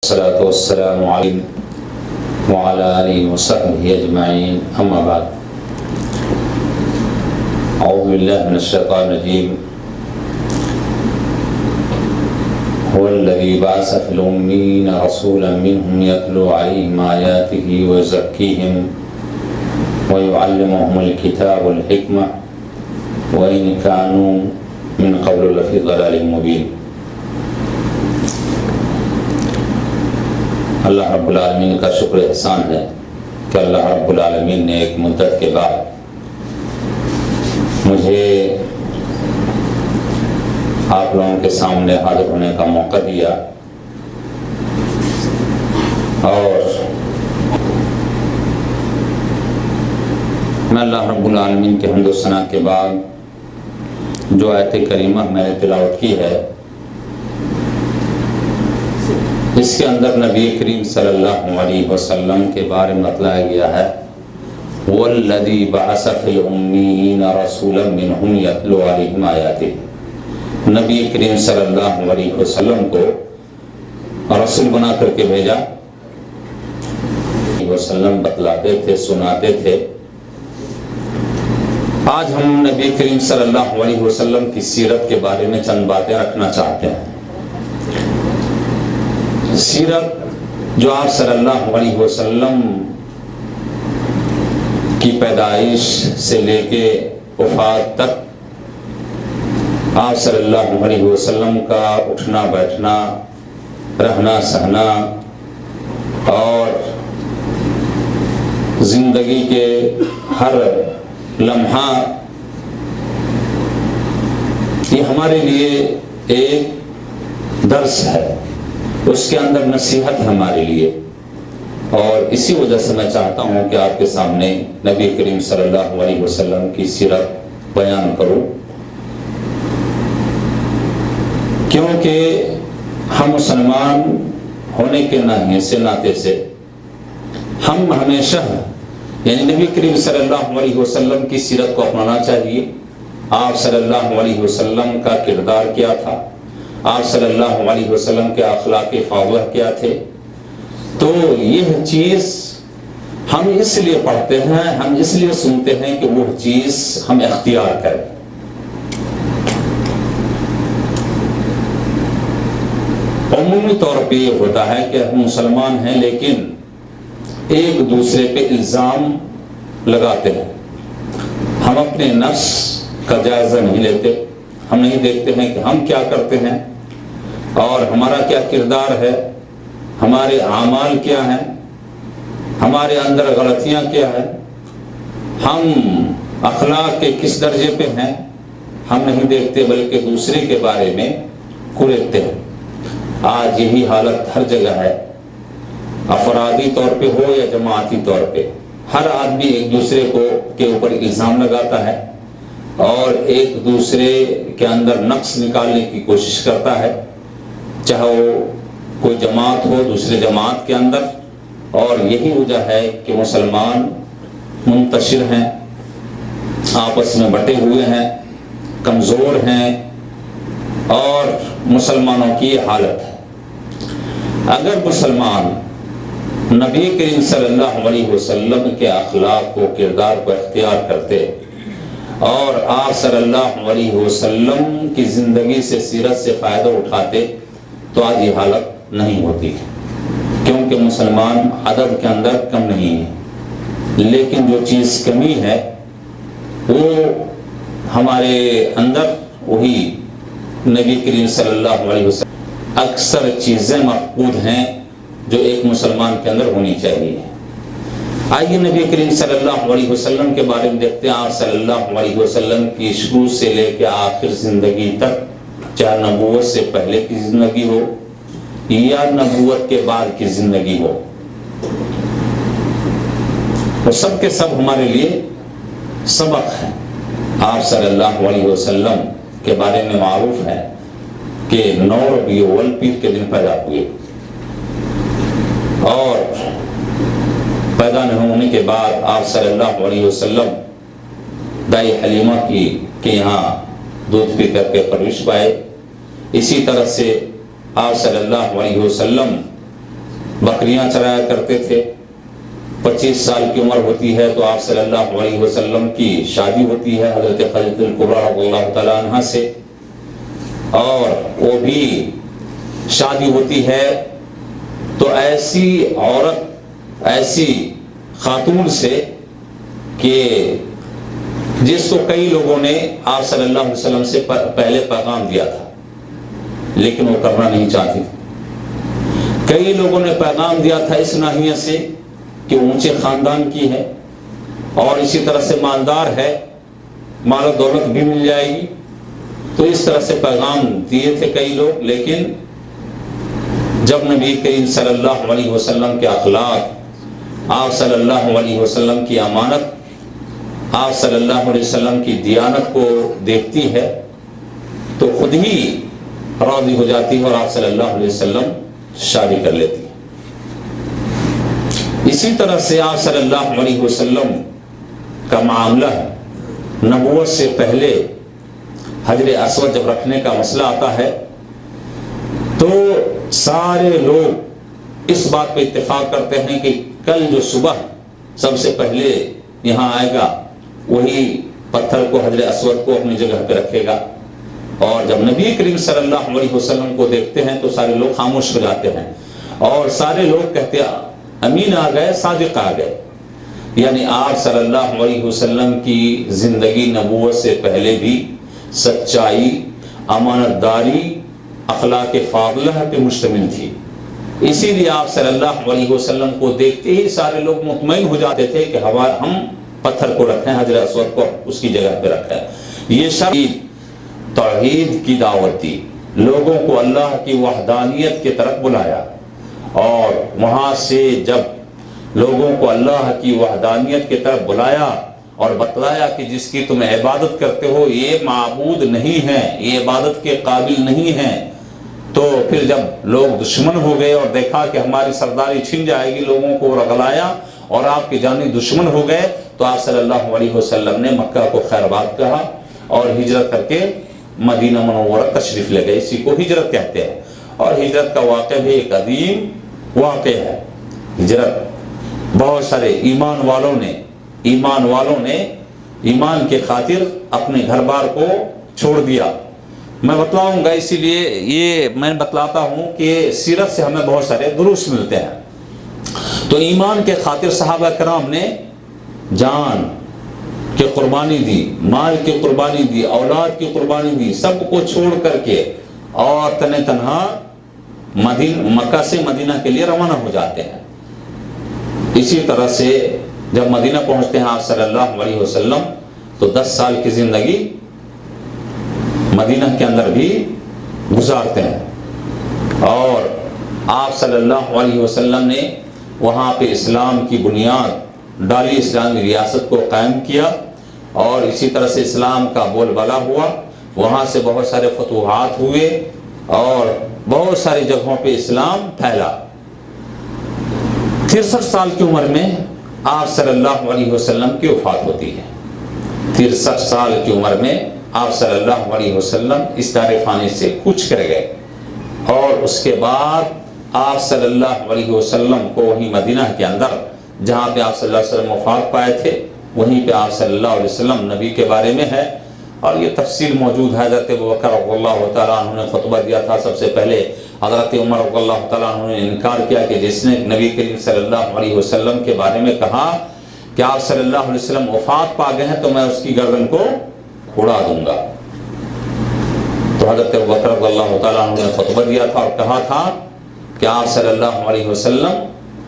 الصلاة والسلام عليه وعلى آله وصحبه أجمعين أما بعد أعوذ بالله من الشيطان الرجيم هو الذي بعث في الأميين رسولا منهم يتلو عليهم آياته ويزكيهم ويعلمهم الكتاب والحكمة وإن كانوا من قبل لفي ضلال مبين۔ اللہ رب العالمین کا شکر احسان ہے کہ اللہ رب العالمین نے ایک مدت کے بعد مجھے آپ لوگوں کے سامنے حاضر ہونے کا موقع دیا، اور میں اللہ رب العالمین کے حمد و ثنا کے بعد جو آیت کریمہ میں نے تلاوت کی ہے، اس کے اندر نبی کریم صلی اللہ علیہ وسلم کے بارے میں بتلایا گیا ہے وَالَّذِي بَعَثَ فِي الْأُمِّيِّينَ رَسُولًا مِّنْهُمْ يَتْلُو عَلَيْهِمْ آيَاتِهِ۔ نبی کریم صلی اللہ علیہ وسلم کو رسول بنا کر کے بھیجا، وسلم بتلاتے تھے، سناتے تھے۔ آج ہم نبی کریم صلی اللہ علیہ وسلم کی سیرت کے بارے میں چند باتیں رکھنا چاہتے ہیں۔ سیرت جو آپ صلی اللہ علیہ وسلم کی پیدائش سے لے کے وفات تک آپ صلی اللہ علیہ وسلم کا اٹھنا بیٹھنا، رہنا سہنا اور زندگی کے ہر لمحہ، یہ ہمارے لیے ایک درس ہے، اس کے اندر نصیحت ہے ہمارے لیے، اور اسی وجہ سے میں چاہتا ہوں کہ آپ کے سامنے نبی کریم صلی اللہ علیہ وسلم کی سیرت بیان کروں، کیونکہ ہم مسلمان ہونے کے ناطے سے ہم ہمیشہ یعنی نبی کریم صلی اللہ علیہ وسلم کی سیرت کو اپنانا چاہیے۔ آپ صلی اللہ علیہ وسلم کا کردار کیا تھا، آپ صلی اللہ علیہ وسلم کے اخلاق فاضلہ کیا تھے، تو یہ چیز ہم اس لیے پڑھتے ہیں، ہم اس لیے سنتے ہیں کہ وہ چیز ہم اختیار کریں۔ عمومی طور پہ یہ ہوتا ہے کہ ہم مسلمان ہیں لیکن ایک دوسرے پہ الزام لگاتے ہیں، ہم اپنے نفس کا جائزہ نہیں لیتے، ہم نہیں دیکھتے ہیں کہ ہم کیا کرتے ہیں اور ہمارا کیا کردار ہے، ہمارے اعمال کیا ہیں، ہمارے اندر غلطیاں کیا ہیں، ہم اخلاق کے کس درجے پہ ہیں، ہم نہیں دیکھتے بلکہ دوسرے کے بارے میں کریکتے ہیں۔ آج یہی حالت ہر جگہ ہے، افرادی طور پہ ہو یا جماعتی طور پہ، ہر آدمی ایک دوسرے کے اوپر الزام لگاتا ہے اور ایک دوسرے کے اندر نقص نکالنے کی کوشش کرتا ہے، چاہے وہ کوئی جماعت ہو دوسرے جماعت کے اندر۔ اور یہی وجہ ہے کہ مسلمان منتشر ہیں، آپس میں بٹے ہوئے ہیں، کمزور ہیں، اور مسلمانوں کی یہ حالت ہے۔ اگر مسلمان نبی کریم صلی اللہ علیہ وسلم کے اخلاق و کردار کو اختیار کرتے اور آپ صلی اللہ علیہ وسلم کی زندگی سے، سیرت سے فائدہ اٹھاتے تو آج یہ حالت نہیں ہوتی، کیونکہ مسلمان عدد کے اندر کم نہیں ہے، لیکن جو چیز کمی ہے وہ ہمارے اندر وہی نبی کریم صلی اللہ علیہ وسلم اکثر چیزیں مفقود ہیں جو ایک مسلمان کے اندر ہونی چاہیے۔ آئیے نبی کریم صلی اللہ علیہ وسلم کے بارے میں دیکھتے ہیں۔ آپ صلی اللہ علیہ وسلم کی شروع سے لے کے آخر زندگی تک، چاہے نبوت سے پہلے کی زندگی ہو یا نبوت کے بعد کی زندگی ہو، وہ سب کے سب ہمارے لیے سبق ہے۔ آپ صلی اللہ علیہ وسلم کے بارے میں معروف ہے کہ 9 ربیع الاول پیر کے دن پیدا ہوئے، اور پیدا ہونے کے بعد آپ صلی اللہ علیہ وسلم دائی حلیمہ کے یہاں دودھ پی کر کے پرورش پائے۔ اسی طرح سے آپ صلی اللہ علیہ وسلم بکریاں چرایا کرتے تھے. 25 سال کی عمر ہوتی ہے تو آپ صلی اللہ علیہ وسلم کی شادی ہوتی ہے حضرت خدیجہ الکبریٰ رضی اللہ تعالیٰ عنہ سے, اور وہ بھی شادی ہوتی ہے تو ایسی عورت, ایسی خاتون سے کہ جس کو کئی لوگوں نے آپ صلی اللہ علیہ وسلم سے پہلے پیغام دیا تھا لیکن وہ کرنا نہیں چاہتی. کئی لوگوں نے پیغام دیا تھا اس ناحیے سے کہ اونچے خاندان کی ہے اور اسی طرح سے مالدار ہے, مال و دولت بھی مل جائے گی, تو اس طرح سے پیغام دیے تھے کئی لوگ. لیکن جب نبی کریم صلی اللہ علیہ وسلم کے اخلاق, آپ صلی اللہ علیہ وسلم کی امانت, آپ صلی اللہ علیہ وسلم کی دیانت کو دیکھتی ہے تو خود ہی راضی ہو جاتی ہے اور آپ صلی اللہ علیہ وسلم شادی کر لیتی ہے. اسی طرح سے آپ صلی اللہ علیہ وسلم کا معاملہ نبوت سے پہلے حجر اسود جب رکھنے کا مسئلہ آتا ہے تو سارے لوگ اس بات پہ اتفاق کرتے ہیں کہ کل جو صبح سب سے پہلے یہاں آئے گا وہی پتھر کو, حجر اسود کو اپنی جگہ پہ رکھے گا. اور جب نبی کریم صلی اللہ علیہ وسلم کو دیکھتے ہیں تو سارے لوگ خاموش ہو جاتے ہیں اور سارے لوگ کہتے ہیں امین آ گئے, صادق آ گئے. یعنی آپ صلی اللہ علیہ وسلم کی زندگی نبوت سے پہلے بھی سچائی, امانت داری, اخلاق فاضلہ پہ مشتمل تھی. اسی لیے آپ صلی اللہ علیہ وسلم کو دیکھتے ہی سارے لوگ مطمئن ہو جاتے تھے کہ ہم پتھر کو رکھیں, حجر اسود کو اس کی جگہ پہ رکھیں. یہ شخص توحید کی دعوت دی, لوگوں کو اللہ کی وحدانیت کی طرف بلایا, اور وہاں سے جب لوگوں کو اللہ کی وحدانیت کی طرف بلایا اور بتلایا کہ جس کی تم عبادت کرتے ہو یہ معبود نہیں ہے, یہ عبادت کے قابل نہیں ہے, تو پھر جب لوگ دشمن ہو گئے اور دیکھا کہ ہماری سرداری چھن جائے گی, لوگوں کو رغلایا اور آپ کی جانی دشمن ہو گئے, تو آپ صلی اللہ علیہ وسلم نے مکہ کو خیر بات کہا اور ہجرت کر کے مدینہ منورہ تشریف لے گئے. اسی کو ہجرت کہتے ہیں, اور ہجرت کا واقعہ بھی ایک عظیم واقعہ ہے. ہجرت بہت سارے ایمان والوں نے ایمان کے خاطر اپنے گھر بار کو چھوڑ دیا. میں بتلاؤں گا, اسی لیے یہ میں بتلاتا ہوں کہ سیرت سے ہمیں بہت سارے دروس ملتے ہیں. تو ایمان کے خاطر صحابہ کرام نے جان کی قربانی دی, مال کی قربانی دی, اولاد کی قربانی دی, سب کو چھوڑ کر کے اور تنہا مکہ سے مدینہ کے لیے روانہ ہو جاتے ہیں. اسی طرح سے جب مدینہ پہنچتے ہیں آپ صلی اللہ علیہ وسلم تو 10 سال کی زندگی مدینہ کے اندر بھی گزارتے ہیں, اور آپ صلی اللہ علیہ وسلم نے وہاں پہ اسلام کی بنیاد ڈالی, اسلامی ریاست کو قائم کیا, اور اسی طرح سے اسلام کا بول بالا ہوا. وہاں سے بہت سارے فتوحات ہوئے اور بہت ساری جگہوں پہ اسلام پھیلا. 63 سال کی عمر میں آپ صلی اللہ علیہ وسلم کی وفات ہوتی ہے. 63 سال کی عمر میں آپ صلی اللہ علیہ وسلم اس دار فانی سے کوچ کر گئے, اور اس کے بعد آپ صلی اللہ علیہ وسلم کو وہیں مدینہ کے اندر جہاں پہ آپ صلی اللہ علیہ وسلم وفات پائے تھے وہیں پہ آپ صلی اللہ علیہ وسلم نبی کے بارے میں ہے, اور یہ تفصیل موجود ہے. حضرت ابوبکر رضی اللہ تعالیٰ عنہ نے خطبہ دیا تھا, سب سے پہلے حضرت عمر رضی اللہ تعالیٰ عنہ نے انکار کیا کہ جس نے نبی کریم صلی اللہ علیہ وسلم کے بارے میں کہا کہ آپ صلی اللہ علیہ وسلم وفات پا گئے ہیں تو میں اس کی گردن کو اڑا دوں گا. تو حضرت ابوبکر رضی اللہ تعالیٰ عنہ نے خطبہ دیا تھا اور کہا تھا کہ آپ صلی اللہ علیہ وسلم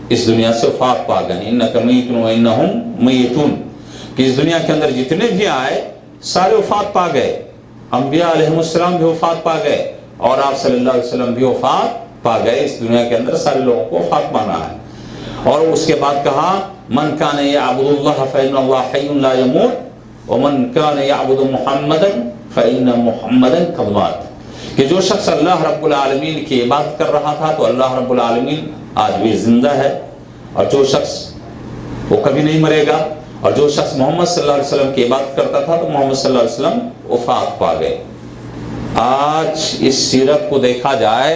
اس دنیا سے وفات پا گئے, انک میت و انہم میتون, کہ اس دنیا کے اندر جتنے بھی آئے سارے وفات پا گئے, انبیاء علیہ السلام بھی وفات پا گئے اور آپ صلی اللہ علیہ وسلم بھی وفات پا گئے. اس دنیا کے اندر سارے لوگوں کو وفات پانا ہے. اور اس کے بعد کہا من کان یعبد اللہ فإن اللہ حی لا یموت ومن کان یعبد محمدا فإن محمدا قد مات, کہ جو شخص اللہ رب العالمین کی عبادت کر رہا تھا تو اللہ رب العالمین آج بھی زندہ ہے, اور جو شخص وہ کبھی نہیں مرے گا, اور جو شخص محمد صلی اللہ علیہ وسلم کی عبادت کرتا تھا تو محمد صلی اللہ علیہ وسلم وفات پا گئے. آج اس سیرت کو دیکھا جائے,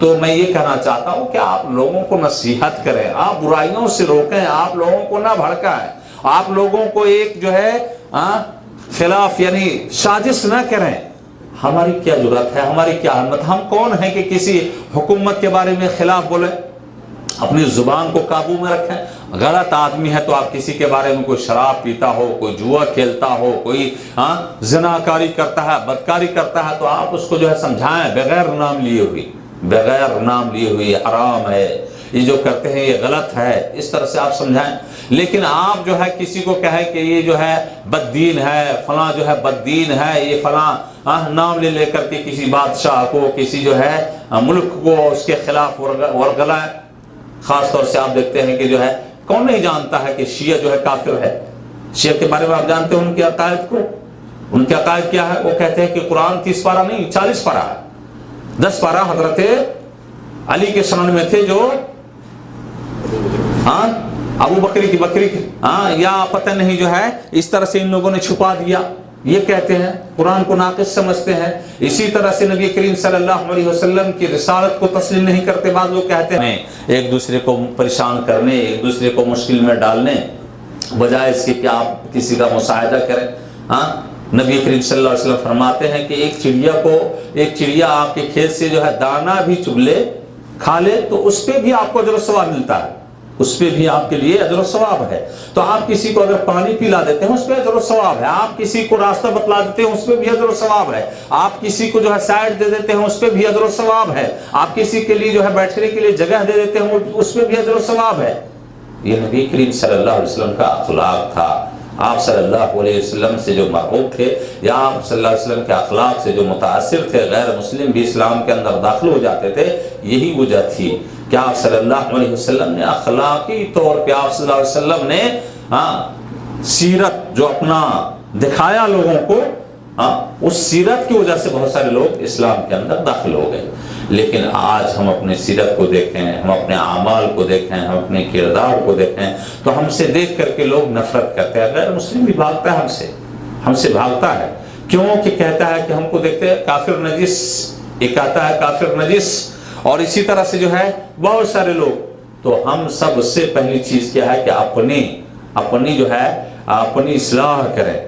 تو میں یہ کہنا چاہتا ہوں کہ آپ لوگوں کو نصیحت کریں، آپ برائیوں سے روکیں، آپ لوگوں کو نہ بھڑکائیں، آپ لوگوں کو ایک جو ہے خلاف یعنی سازش نہ کریں۔ ہماری کیا ضرورت ہے، ہماری کیا ہمت، ہم کون ہیں کہ کسی حکومت کے بارے میں خلاف بولیں؟ اپنی زبان کو قابو میں رکھیں۔ غلط آدمی ہے تو آپ کسی کے بارے میں، کوئی شراب پیتا ہو، کوئی جوا کھیلتا ہو، کوئی زناکاری کرتا ہے، بدکاری کرتا ہے، تو آپ اس کو جو ہے سمجھائیں بغیر نام لیے ہوئے، بغیر نام لیے ہوئے حرام ہے، یہ جو کرتے ہیں یہ غلط ہے، اس طرح سے آپ سمجھائیں۔ لیکن آپ جو ہے کسی کو کہیں کہ یہ جو ہے بددین ہے، فلاں جو ہے بددین ہے، یہ فلاں نام لے کر کے کسی بادشاہ کو، کسی جو ہے ملک کو اس کے خلاف ورگلائیں۔ خاص طور سے آپ دیکھتے ہیں کہ جو ہے کون نہیں جانتا ہے کہ شیعہ جو ہے کافر ہے؟ شیعہ کے بارے میں آپ جانتے ہیں ان کے عقائد کو؟ ان کے عقائد کیا ہے؟ وہ کہتے ہیں کہ قرآن 30 پارہ نہیں 40 پارہ ہے، 10 پارہ حضرت علی کے شان میں تھے، جو ابو بکری کی یا پتہ نہیں جو ہے اس طرح سے ان لوگوں نے چھپا دیا، یہ کہتے ہیں قرآن کو ناقص سمجھتے ہیں۔ اسی طرح سے نبی کریم صلی اللہ علیہ وسلم کی رسالت کو تسلیم نہیں کرتے۔ بعض لوگ کہتے ہیں ایک دوسرے کو پریشان کرنے، ایک دوسرے کو مشکل میں ڈالنے، بجائے اس کے کہ آپ کسی کا مساعدہ کریں۔ نبی کریم صلی اللہ علیہ وسلم فرماتے ہیں کہ ایک چڑیا آپ کے کھیت سے جو ہے دانہ بھی چگ لے، کھا لے، تو اس پہ بھی آپ کو اجر و ثواب ملتا ہے، اس پہ بھی آپ کے لیے اجر و ثواب ہے۔ تو آپ کسی کو اگر پانی پلا دیتے ہیں اس پہ اجر و ثواب ہے، آپ کسی کو راستہ بتلا دیتے ہیں اس پہ بھی اجر و ثواب ہے، آپ کسی کو جو ہے سائڈ دے دیتے ہیں اس پہ بھی اجر و ثواب ہے، آپ کسی کے لیے جو ہے بیٹھنے کے لیے جگہ دے دیتے ہیں اس پہ بھی اجر و ثواب ہے۔ یہ نبی کریم صلی اللہ علیہ وسلم کا اخلاق تھا۔ آپ صلی اللہ علیہ وسلم سے جو مرغوب تھے، یا آپ صلی اللہ علیہ وسلم کے اخلاق سے جو متاثر تھے، غیر مسلم بھی اسلام کے اندر داخل ہو جاتے تھے، یہی وجہ تھی کہ آپ صلی اللہ علیہ وسلم نے اخلاقی طور پہ آپ صلی اللہ علیہ وسلم نے سیرت جو اپنا دکھایا لوگوں کو، اس سیرت کی وجہ سے بہت سارے لوگ اسلام کے اندر داخل ہو گئے۔ لیکن آج ہم اپنے سیرت کو دیکھیں، ہم اپنے اعمال کو دیکھیں، ہم اپنے کردار کو دیکھیں، تو ہم سے دیکھ کر کے لوگ نفرت کرتے ہیں۔ غیر مسلم بھی بھاگتا ہے ہم سے بھاگتا ہے، کیوں کہ کہتا ہے کہ ہم کو دیکھتے ہیں کافر نجس، ایک آتا ہے کافر نجس، اور اسی طرح سے جو ہے بہت سارے لوگ۔ تو ہم سب سے پہلی چیز کیا ہے کہ اپنی جو ہے اپنی اصلاح کریں،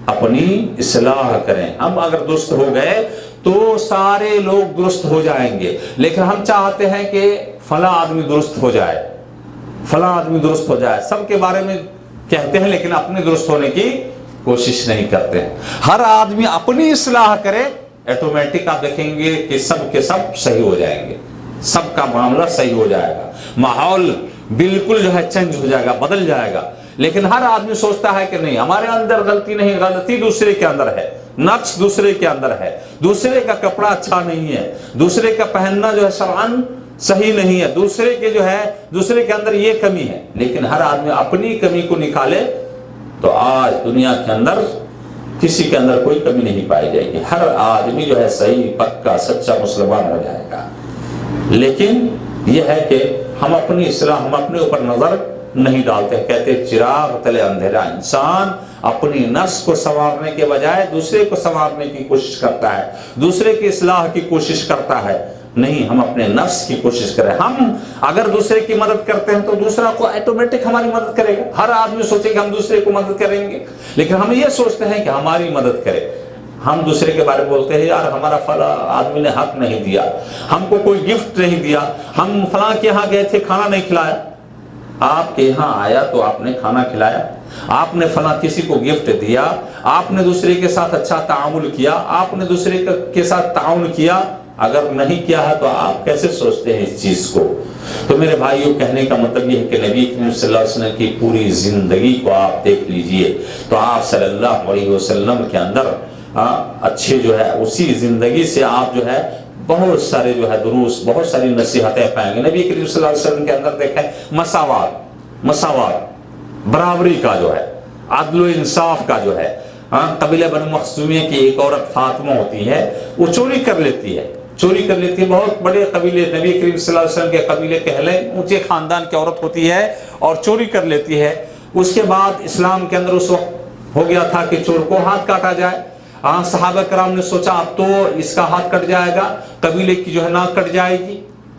اپنی اصلاح کریں۔ ہم اگر درست ہو گئے تو سارے لوگ درست ہو جائیں گے، لیکن ہم چاہتے ہیں کہ فلاں آدمی درست ہو جائے، فلاں آدمی درست ہو جائے، سب کے بارے میں کہتے ہیں لیکن اپنے درست ہونے کی کوشش نہیں کرتے ہیں۔ ہر آدمی اپنی اصلاح کرے، ایٹومیٹک آپ دیکھیں گے کہ سب کے سب صحیح ہو جائیں گے، سب کا معاملہ صحیح ہو جائے گا، ماحول بالکل جو ہے چینج ہو جائے گا، بدل جائے گا۔ لیکن ہر آدمی سوچتا ہے کہ نہیں، ہمارے اندر غلطی نہیں، غلطی دوسرے کے اندر ہے، نقص دوسرے کے اندر ہے، دوسرے کا کپڑا اچھا نہیں ہے، دوسرے کا پہننا جو ہے شرعاً صحیح نہیں ہے، دوسرے کے اندر یہ کمی ہے۔ لیکن ہر آدمی اپنی کمی کو نکالے تو آج دنیا کے اندر کسی کے اندر کوئی کمی نہیں پائی جائے گی، ہر آدمی جو ہے صحیح پکا سچا مسلمان ہو جائے گا۔ لیکن یہ ہے کہ ہم اپنی اصلاح، ہم اپنے اوپر نظر نہیں ڈالتے۔ کہتے چراغ تلے اندھیرا، انسان اپنی نفس کو سنوارنے کے بجائے دوسرے کو سنوارنے کی کوشش کرتا ہے، دوسرے کی اصلاح کی کوشش کرتا ہے۔ نہیں، ہم اپنے نفس کی کوشش کریں۔ ہم اگر دوسرے کی مدد کرتے ہیں تو دوسرا کو ایٹومیٹک ہماری مدد کرے گا۔ ہر آدمی سوچے کہ ہم دوسرے کو مدد کریں گے، لیکن ہم یہ سوچتے ہیں کہ ہماری مدد کرے۔ ہم دوسرے کے بارے میں بولتے ہیں یار ہمارا فلاں آدمی نے حق نہیں دیا، ہم کو کوئی گفٹ نہیں دیا، ہم فلاں کے یہاں گئے تھے کھانا نہیں کھلایا۔ آپ کے یہاں آیا تو آپ نے کھانا کھلایا، آپ نے فلاں کسی کو گفٹ دیا، آپ نے دوسرے کے ساتھ اچھا تعامل کیا، آپ نے دوسرے کے ساتھ تعاون کیا۔ اگر نہیں کیا ہے تو آپ کیسے سوچتے ہیں اس چیز کو؟ تو میرے بھائیوں، کہنے کا مطلب یہ ہے کہ نبی کریم صلی اللہ علیہ وسلم کی پوری زندگی کو آپ دیکھ لیجئے تو آپ صلی اللہ علیہ وسلم کے اندر اچھے جو ہے اسی زندگی سے آپ جو ہے بہت سارے جو ہے دروس، بہت ساری نصیحتیں پائیں گے۔ نبی کریم صلی اللہ علیہ وسلم کے اندر دیکھیں مساوات، برابری کا جو ہے، عدل و انصاف کا جو ہے۔ قبیلہ بنو مخزومیہ کی ایک عورت فاطمہ ہوتی ہے، وہ چوری کر لیتی ہے، بہت بڑے قبیلے، نبی کریم صلی اللہ علیہ وسلم کے قبیلے کہلیں، اونچے خاندان کی عورت ہوتی ہے اور چوری کر لیتی ہے۔ اس کے بعد اسلام کے اندر اس وقت ہو گیا تھا کہ چور کو ہاتھ کاٹا جائے۔ صحابہ کرام نے سوچا اب تو اس کا ہاتھ کٹ جائے گا، قبیلے کی جو ہے ناک کٹ جائے گی،